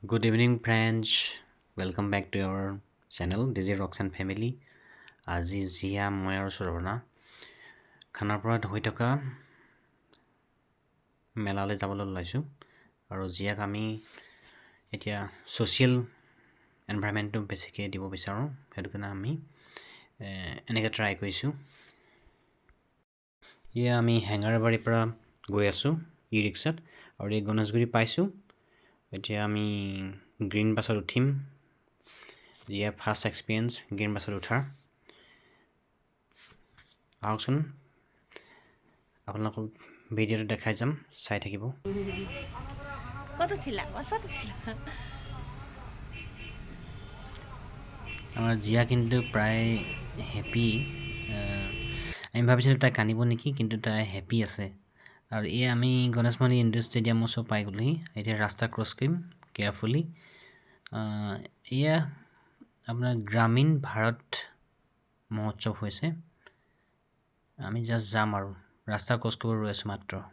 Good evening, friends. Welcome back to our channel. This is Roxanne family. আজি জিয়া মই আৰু সৰ্বনা খানাৰ পৰা হৈ থকা মেলালৈ যাবলৈ ওলাইছোঁ আৰু জিয়াক আমি এতিয়া ছ'চিয়েল এনভাইৰনমেণ্টটো বেছিকৈ দিব বিচাৰোঁ সেইটো কাৰণে আমি এনেকৈ ট্ৰাই কৰিছোঁ এয়া আমি হেঙাৰাবাৰীৰ পৰা গৈ আছোঁ ই ৰিক্সাত আৰু এই গণেশগুৰি পাইছোঁ এতিয়া আমি গ্ৰীণ বাছত উঠিম জিয়া ফাৰ্ষ্ট এক্সপিৰিয়েঞ্চ গ্ৰীণ বাছত উঠাৰ আহকচোন আপোনালোকক ভিডিঅ'টো দেখাই যাম চাই থাকিব আমাৰ জিয়া কিন্তু প্ৰায় হেপী আমি ভাবিছিলোঁ তাই কান্দিব নেকি কিন্তু তাই হেপী আছে আৰু এই আমি গণেশমণি ইণ্ডোৰ ষ্টেডিয়ামৰ ওচৰ পাই গ'লোহি এতিয়া ৰাস্তা ক্ৰছ কৰিম কেয়াৰফুলি এয়া আপোনাৰ গ্ৰামীণ ভাৰত মহোৎসৱ হৈছে আমি জাষ্ট যাম আৰু ৰাস্তা ক্ৰছ কৰিব ৰৈ আছোঁ মাত্ৰ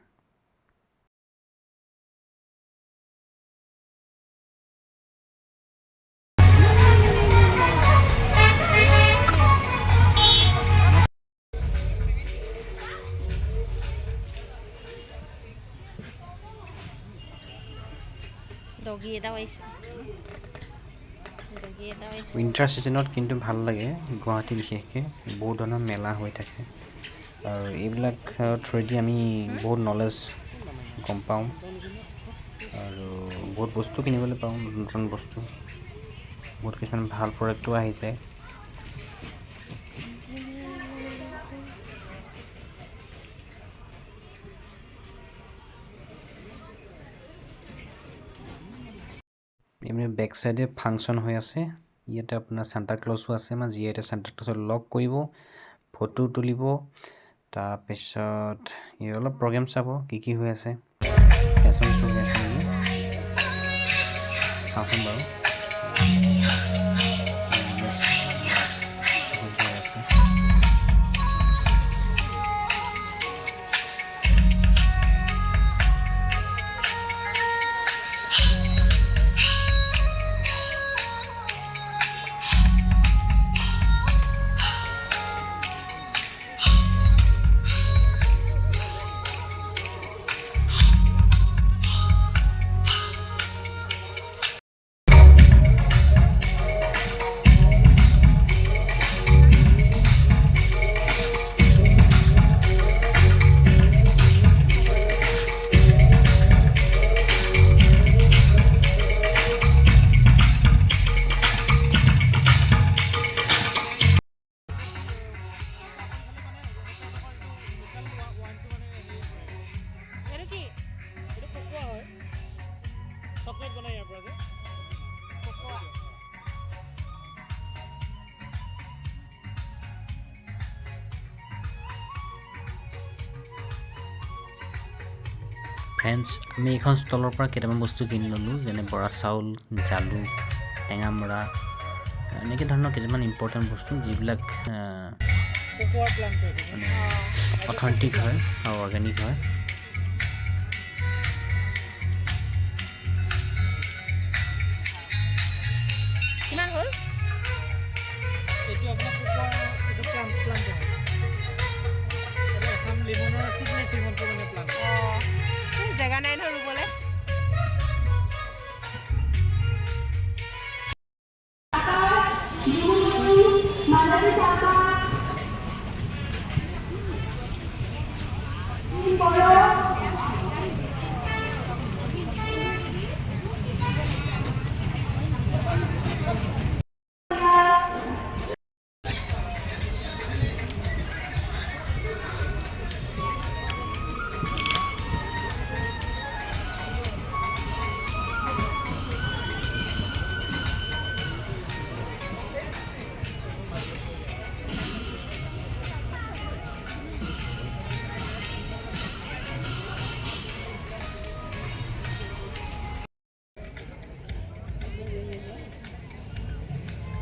উইণ্টাৰ ছিজনত কিন্তু ভাল লাগে গুৱাহাটী বিশেষকৈ বহুত ধৰণৰ মেলা হৈ থাকে আৰু এইবিলাক থ্ৰুৱেদি আমি বহুত নলেজ গম পাওঁ আৰু বহুত বস্তু কিনিবলৈ পাওঁ নতুন বস্তু বহুত কিছুমান ভাল প্ৰডাক্টো আহি যায় এমনি বেক চাইডে ফাংচন হৈ আছে ইয়াতে আপোনাৰ সান্তা ক্লজো আছে আমাৰ যিহেতু সান্তা ক্লজত লগ কৰিব ফটো তুলিব তাৰপিছত অলপ প্ৰগ্ৰেম চাব কি হৈ আছে ফেশ্বন শ্ব' হৈ আছে নেকি চাওঁচোন বাৰু চকলেট বনাই ইয়াৰ পৰা যে ফ্ৰেণ্ডছ আমি এইখন ষ্টলৰ পৰা কেইটামান বস্তু কিনি ল'লোঁ যেনে বৰা চাউল জালুক টেঙামৰা এনেকৈ ধৰণৰ কিছুমান ইম্পৰ্টেণ্ট বস্তু যিবিলাক মানে অথেণ্টিক হয় আৰু অৰ্গেনিক হয় এইটো আপোনাৰ এইটো প্লান্ট হয় এইটো আসাম লিমনৰ চিডলেছ লিমনটো মানে প্লান্ট জেগা নাই নহয় ৰুবলৈ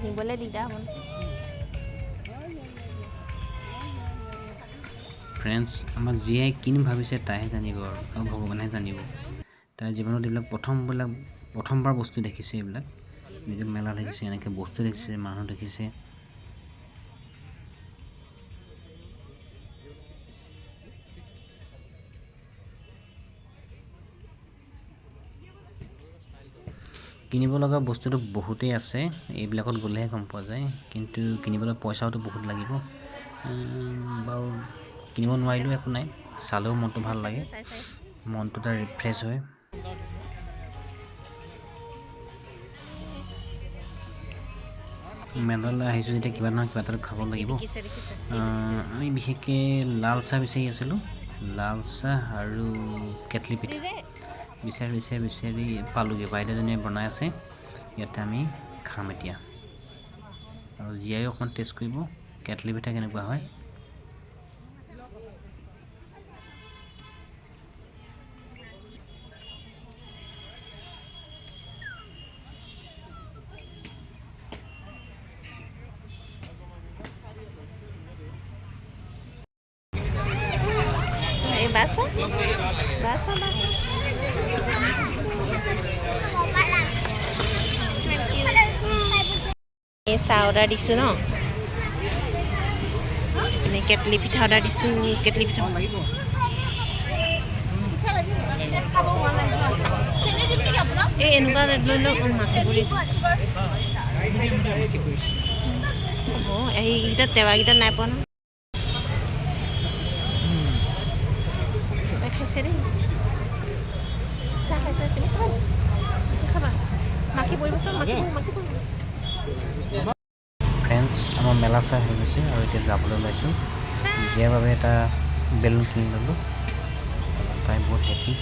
নিবলৈ দিগদাৰ হ'ব ফ্ৰেণ্ডছ আমাৰ যিয়ে কিনো ভাবিছে তাইহে জানিব আৰু ভগৱানেহে জানিব তাই জীৱনত এইবিলাক প্ৰথমবিলাক প্ৰথমবাৰ বস্তু দেখিছে এইবিলাক নিজে মেলা দেখিছে এনেকৈ বস্তু দেখিছে মানুহ দেখিছে কিনিব লগা বস্তুটো বহুতেই আছে এইবিলাকত গ'লেহে গম পোৱা যায় কিন্তু কিনিবলৈ পইচাওতো বহুত লাগিব বাৰু কিনিব নোৱাৰিলেও একো নাই চালেও মনটো ভাল লাগে চাই চাই মনটো এটা ৰিফ্ৰেছ হয় মেলালৈ আহিছোঁ যেতিয়া কিবা নহয় কিবা এটা খাব লাগিব দেখিছে আমি বিশেষকৈ লাল চাহ বিচাৰি আছিলোঁ লাল চাহ আৰু কেটলি পিঠা বিচাৰি পালোঁগৈ বাইদেউজনীয়ে বনাই আছে ইয়াতে আমি খাম এতিয়া আৰু জীয়াইও অকণমান টেষ্ট কৰিব কেটলি পিঠা কেনেকুৱা হয় এই বাছা এই চাহ অৰ্ডাৰ দিছোঁ ন এনে কেটলি পিঠা অৰ্ডাৰ দিছোঁ কেটলি পিঠা এই এনেকুৱা লৈ লওক মাখিবৰী হ'ব এইকেইটা টেৱাকেইটা নাই পোৱা নহয় খাইছে দেই চাহ খাইছে তুমি খাবা মাখি পৰিবচোন মাখি ফ্ৰেণ্ডছ আমাৰ মেলা চাই হৈ গৈছে আৰু এতিয়া যাবলৈ ওলাইছোঁ জীয়াৰ বাবে এটা বেলুন কিনি ল'লোঁ তাই বহুত হেপী